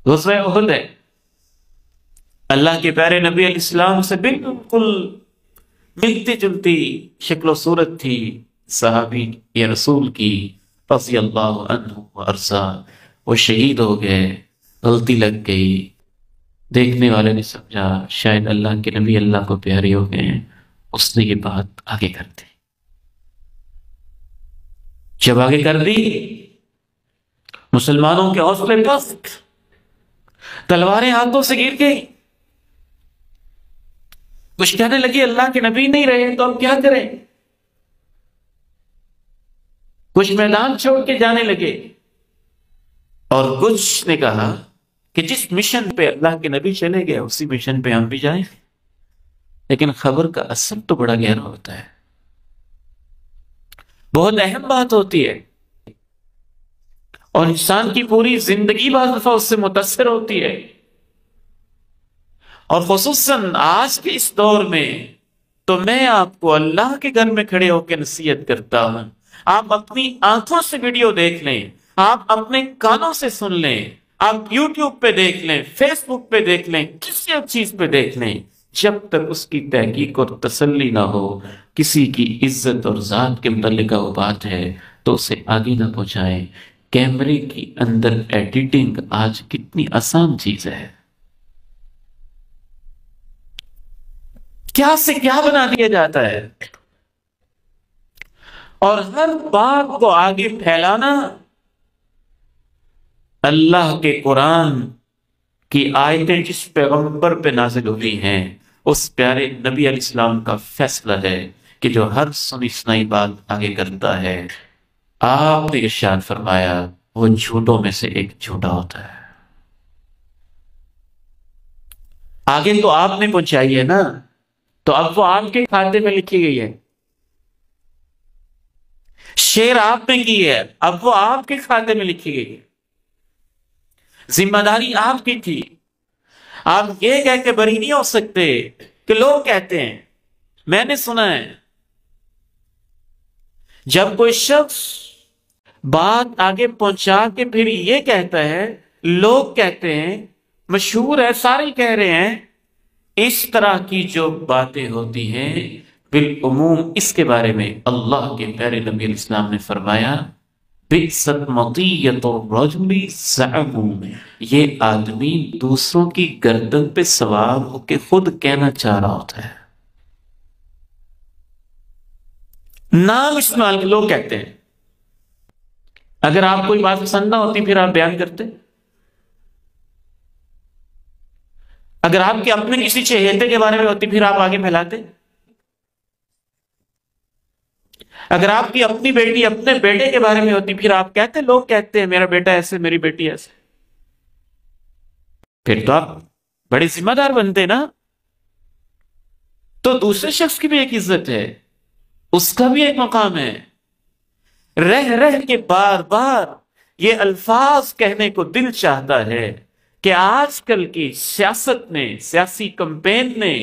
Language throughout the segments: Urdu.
غزوہ احد ہے، اللہ کے پیارے نبی علیہ السلام سے بالکل ملتی جلتی شکل و صورت تھی صحابی یا رسول کی رضی اللہ عنہ وارضا، وہ شہید ہو گئے، غلطی لگ گئی، دیکھنے والے نے سمجھا شاید اللہ کے نبی اللہ کو پیارے ہو گئے ہیں، اس نے یہ بات آگے کر دی۔ جب آگے کر دی، مسلمانوں کے حوصلے پست، تلواریں ہاتھوں سے گر گئی، کچھ کہنے لگے اللہ کے نبی نہیں رہے تو اب کیا کریں، کچھ میدان چھوڑ کے جانے لگے، اور کچھ نے کہا کہ جس مشن پہ اللہ کے نبی چلے گئے اسی مشن پہ ہم بھی جائیں۔ لیکن خبر کا اثر تو بڑا گہرا ہوتا ہے، بہت اہم بات ہوتی ہے، اور انسان کی پوری زندگی بعض دفعہ اس سے متاثر ہوتی ہے، اور خصوصاً آج کے اس دور میں تو میں آپ کو اللہ کے گھر میں کھڑے ہو کے نصیحت کرتا ہوں، آپ اپنی آنکھوں سے ویڈیو دیکھ لیں، آپ اپنے کانوں سے سن لیں، آپ یوٹیوب پہ دیکھ لیں، فیس بک پہ دیکھ لیں، کسی ایک چیز پہ دیکھ لیں، جب تک اس کی تحقیق اور تسلی نہ ہو، کسی کی عزت اور ذات کے متعلقہ وہ بات ہے تو اسے آگے نہ پہنچائیں۔ کیمرے کی اندر ایڈیٹنگ آج کتنی آسان چیز ہے، کیا سے کیا بنا دیا جاتا ہے، اور ہر بات کو آگے پھیلانا اللہ کے قرآن کی آیتیں جس پیغمبر پہ نازل ہوئی ہیں اس پیارے نبی علیہ السلام کا فیصلہ ہے کہ جو ہر سنی سنائی بات آگے کرتا ہے، آپ نے ارشاد فرمایا وہ جھوٹوں میں سے ایک جھوٹا ہوتا ہے۔ آگے تو آپ نے پہنچائی ہے نا، تو اب وہ آپ کے کھاتے میں لکھی گئی ہے، شیئر آپ نے کی ہے، اب وہ آپ کے کھاتے میں لکھی گئی ہے، ذمہ داری آپ کی تھی۔ آپ یہ کہہ کے بری نہیں ہو سکتے کہ لوگ کہتے ہیں، میں نے سنا ہے جب کوئی شخص بات آگے پہنچا کے پھر یہ کہتا ہے، لوگ کہتے ہیں، مشہور ہے، سارے کہہ رہے ہیں، اس طرح کی جو باتیں ہوتی ہیں بالعموم اس کے بارے میں اللہ کے پیارے نبی علیہ السلام نے فرمایا بِئْسَتْ مَطِیَّةُ الرَّجُلِ زَعَمُ، یہ آدمی دوسروں کی گردن پہ سوار ہو کے خود کہنا چاہ رہا ہوتا ہے، نام استعمال لوگ کہتے ہیں۔ اگر آپ کوئی بات پسند نہ ہوتی پھر آپ بیان کرتے، اگر آپ کے اپنے کسی چہیتے کے بارے میں ہوتی پھر آپ آگے پھیلاتے، اگر آپ کی اپنی بیٹی اپنے بیٹے کے بارے میں ہوتی پھر آپ کہتے، لوگ کہتے ہیں میرا بیٹا ایسے، میری بیٹی ایسے، پھر تو آپ بڑے ذمہ دار بنتے نا۔ تو دوسرے شخص کی بھی ایک عزت ہے، اس کا بھی ایک مقام ہے، رہ رہ کے بار بار یہ الفاظ کہنے کو دل چاہتا ہے کہ آج کل کی سیاست نے، سیاسی کمپین نے،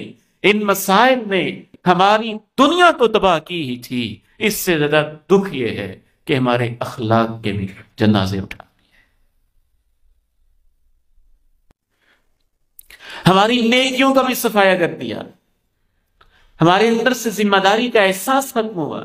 ان مسائل نے ہماری دنیا کو تباہ کی ہی تھی، اس سے زیادہ دکھ یہ ہے کہ ہمارے اخلاق کے بھی جنازے اٹھا دیے، ہماری نیکیوں کا بھی صفایا کر دیا، ہمارے اندر سے ذمہ داری کا احساس ختم ہوا۔